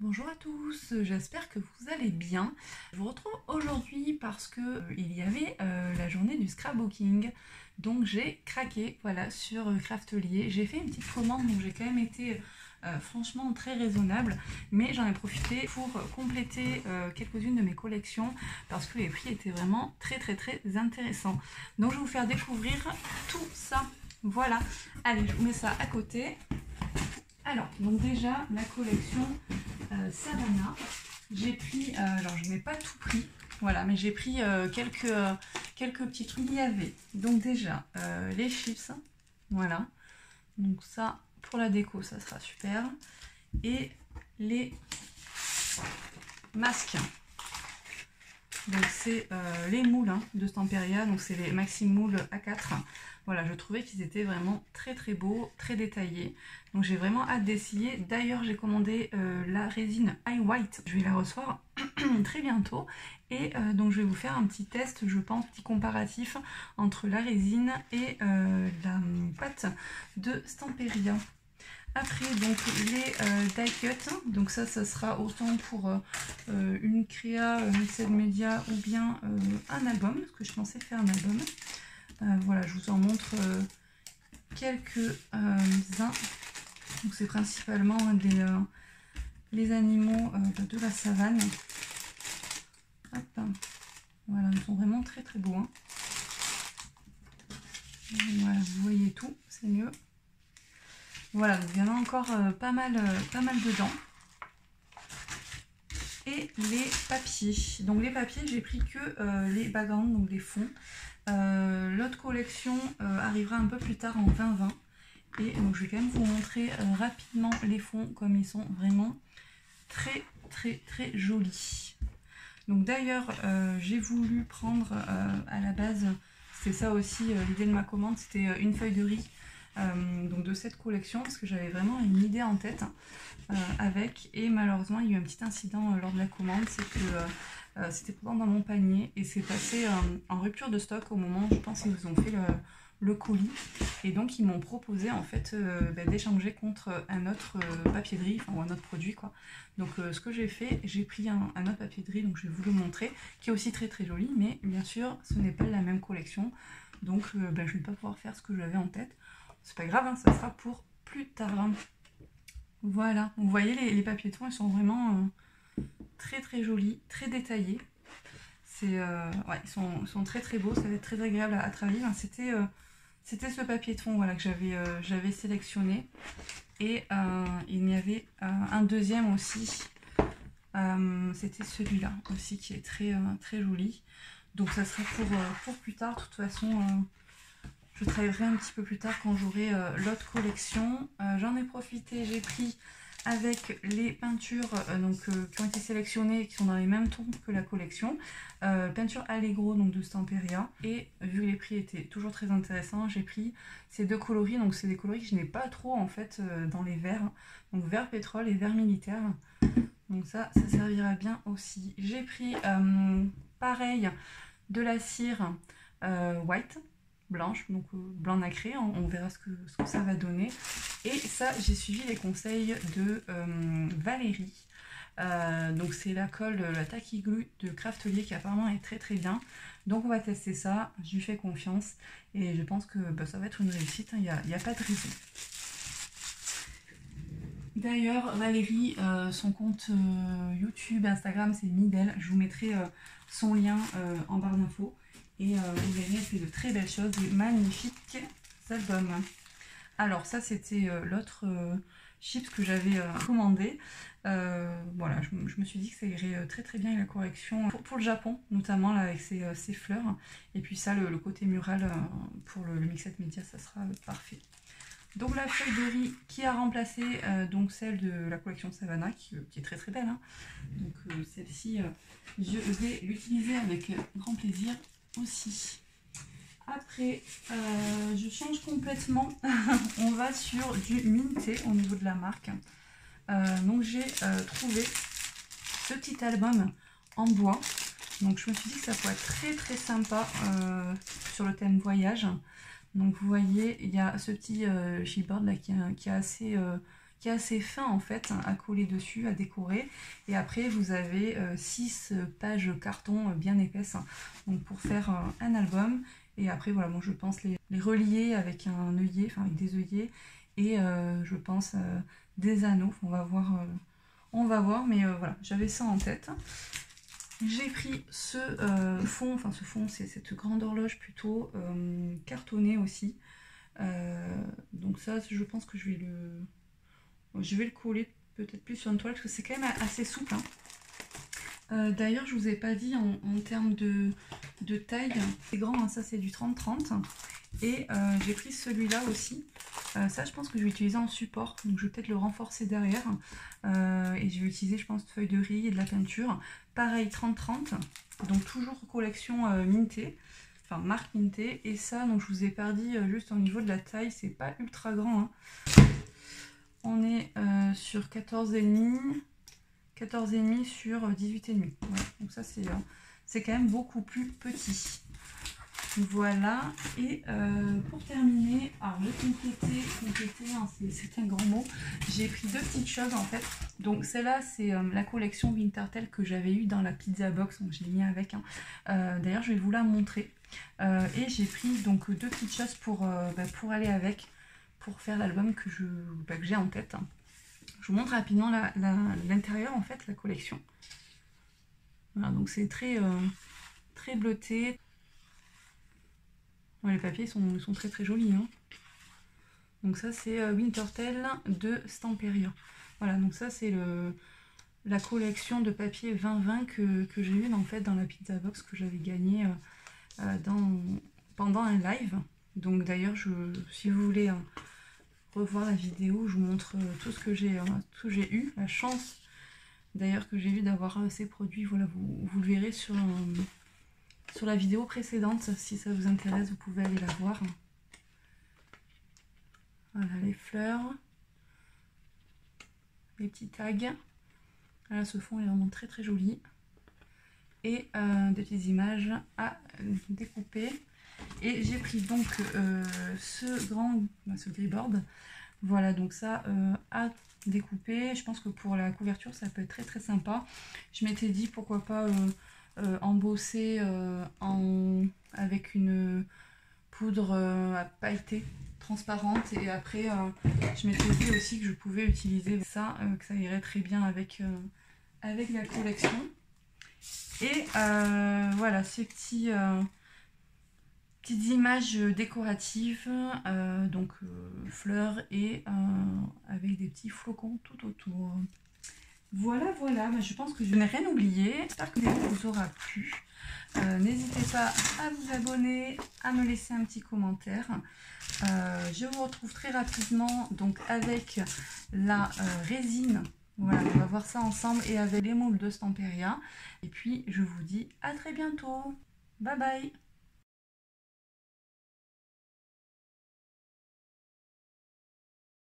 Bonjour à tous, j'espère que vous allez bien. Je vous retrouve aujourd'hui parce que il y avait la journée du scrapbooking. Donc j'ai craqué voilà, sur Craftelier. J'ai fait une petite commande, donc j'ai quand même été franchement très raisonnable. Mais j'en ai profité pour compléter quelques-unes de mes collections parce que les prix étaient vraiment très intéressants. Donc je vais vous faire découvrir tout ça. Voilà, allez, je vous mets ça à côté. Alors, donc déjà, la collection Savannah, j'ai pris, alors je n'ai pas tout pris, voilà, mais j'ai pris quelques petits trucs. Il y avait donc déjà les chips, voilà, donc ça, pour la déco, ça sera super, et les masques. Donc c'est les moules de Stamperia, donc c'est les Maxi Moules A4. Voilà, je trouvais qu'ils étaient vraiment très beaux, très détaillés. Donc j'ai vraiment hâte d'essayer. D'ailleurs j'ai commandé la résine High White. Je vais la recevoir très bientôt. Et donc je vais vous faire un petit test, je pense, petit comparatif entre la résine et la pâte de Stamperia. Après, donc les die cut, donc ça sera autant pour une créa mixed media ou bien un album, parce que je pensais faire un album. Voilà, je vous en montre quelques-uns. Donc c'est principalement les animaux de la savane. Hop. Voilà, ils sont vraiment très beaux. Hein. Voilà, vous voyez tout, c'est mieux. Voilà, donc il y en a encore pas mal dedans. Et les papiers. Donc les papiers, j'ai pris que les backgrounds, donc les fonds. L'autre collection arrivera un peu plus tard en 2020. Et donc je vais quand même vous montrer rapidement les fonds, comme ils sont vraiment très jolis. Donc d'ailleurs, j'ai voulu prendre à la base, c'était ça aussi l'idée de ma commande, c'était une feuille de riz. Donc de cette collection parce que j'avais vraiment une idée en tête avec, et malheureusement il y a eu un petit incident lors de la commande, c'est que c'était pourtant dans mon panier et c'est passé en rupture de stock au moment où je pense qu'ils ont fait le colis, et donc ils m'ont proposé en fait d'échanger contre un autre papier de riz, enfin, ou un autre produit quoi. Donc ce que j'ai fait, j'ai pris un autre papier de riz, donc je vais vous le montrer, qui est aussi très joli, mais bien sûr ce n'est pas la même collection, donc je ne vais pas pouvoir faire ce que j'avais en tête. C'est pas grave, hein, ça sera pour plus tard. Voilà, vous voyez les papiers de fond, ils sont vraiment très jolis, très détaillés. Ouais, ils sont très beaux, ça va être très agréable à travailler. C'était ce papier de fond voilà, que j'avais sélectionné. Et il y avait un deuxième aussi. C'était celui-là aussi qui est très joli. Donc ça sera pour plus tard, de toute façon. Je travaillerai un petit peu plus tard quand j'aurai l'autre collection. J'en ai profité, j'ai pris avec les peintures qui ont été sélectionnées et qui sont dans les mêmes tons que la collection. Peinture Allegro donc de Stamperia. Et vu que les prix étaient toujours très intéressants, j'ai pris ces deux coloris. Donc c'est des coloris que je n'ai pas trop en fait dans les verts. Donc vert pétrole et vert militaire. Donc ça servira bien aussi. J'ai pris pareil de la cire white. Blanche, donc blanc nacré, on verra ce que ça va donner. Et ça, j'ai suivi les conseils de Valérie. Donc c'est la colle, la Tacky Glue de Craftelier qui apparemment est très bien. Donc on va tester ça, je lui fais confiance et je pense que ça va être une réussite, il n'y a pas de raison. D'ailleurs, Valérie, son compte YouTube, Instagram, c'est Midel. Je vous mettrai son lien en barre d'infos. Et vous verrez, elle fait de très belles choses, des magnifiques albums. Alors ça c'était l'autre chips que j'avais commandé. Voilà, je me suis dit que ça irait très bien avec la correction pour le Japon, notamment là, avec ces fleurs. Et puis ça, le côté mural pour le Mixed Media, ça sera parfait. Donc la feuille de riz qui a remplacé donc celle de la collection Savannah, qui est très belle. Hein. Donc celle-ci, je vais l'utiliser avec grand plaisir aussi. Après, je change complètement. On va sur du Minté au niveau de la marque. Donc j'ai trouvé ce petit album en bois. Donc je me suis dit que ça pourrait être très sympa sur le thème voyage. Donc vous voyez, il y a ce petit chipboard là qui est qui est assez fin en fait à coller dessus, à décorer. Et après vous avez 6 pages carton bien épaisses donc pour faire un album. Et après voilà, moi je pense les relier avec un œillet, enfin avec des œillets et je pense des anneaux. On va voir, mais voilà, j'avais ça en tête. J'ai pris ce fond, enfin ce fond, c'est cette grande horloge plutôt cartonnée aussi. Donc ça, je pense que je vais le coller peut-être plus sur une toile parce que c'est quand même assez souple. Hein. D'ailleurs, je vous ai pas dit en termes de taille, c'est grand, hein, ça c'est du 30-30. Et j'ai pris celui-là aussi. Ça, je pense que je vais utiliser en support. Donc, je vais peut-être le renforcer derrière. Et je vais utiliser, je pense, de feuilles de riz et de la peinture. Pareil, 30-30. Donc, toujours collection Minté. Enfin, marque Minté. Et ça, donc, je vous ai pas dit juste au niveau de la taille. C'est pas ultra grand. Hein. On est sur 14,5. 14,5 sur 18,5. Voilà. Donc, ça, c'est quand même beaucoup plus petit. Voilà, et pour terminer, alors le compléter hein, c'est un grand mot, j'ai pris 2 petites choses en fait. Donc celle-là c'est la collection Wintertale que j'avais eu dans la pizza box, donc je l'ai mis avec. Hein. D'ailleurs je vais vous la montrer. Et j'ai pris donc 2 petites choses pour aller avec, pour faire l'album que j'ai en tête. Je vous montre rapidement l'intérieur en fait, la collection. Voilà, donc c'est très bleuté. Les papiers sont très très jolis. Hein. Donc ça c'est Wintertale de Stamperia. Voilà, donc ça c'est la collection de papier 2020 que j'ai eu en fait dans la pizza box que j'avais gagné pendant un live. Donc d'ailleurs, si vous voulez revoir la vidéo, je vous montre tout ce que j'ai eu. La chance d'ailleurs que j'ai eu d'avoir ces produits, voilà, vous le verrez sur la vidéo précédente, si ça vous intéresse, vous pouvez aller la voir. Voilà les fleurs, les petits tags. Là, ce fond est vraiment très très joli. Et des petites images à découper. Et j'ai pris donc ce greyboard. Voilà, donc ça à découper. Je pense que pour la couverture, ça peut être très très sympa. Je m'étais dit pourquoi pas embosser avec une poudre à pailleter transparente, et après je m'étais dit aussi que je pouvais utiliser ça, que ça irait très bien avec la collection. Et voilà ces petites images décoratives, donc fleurs et avec des petits flocons tout autour. Voilà, je pense que je n'ai rien oublié. J'espère que la vidéo vous aura plu. N'hésitez pas à vous abonner, à me laisser un petit commentaire. Je vous retrouve très rapidement donc avec la résine. Voilà, on va voir ça ensemble et avec les moules de Stamperia. Et puis, je vous dis à très bientôt. Bye bye!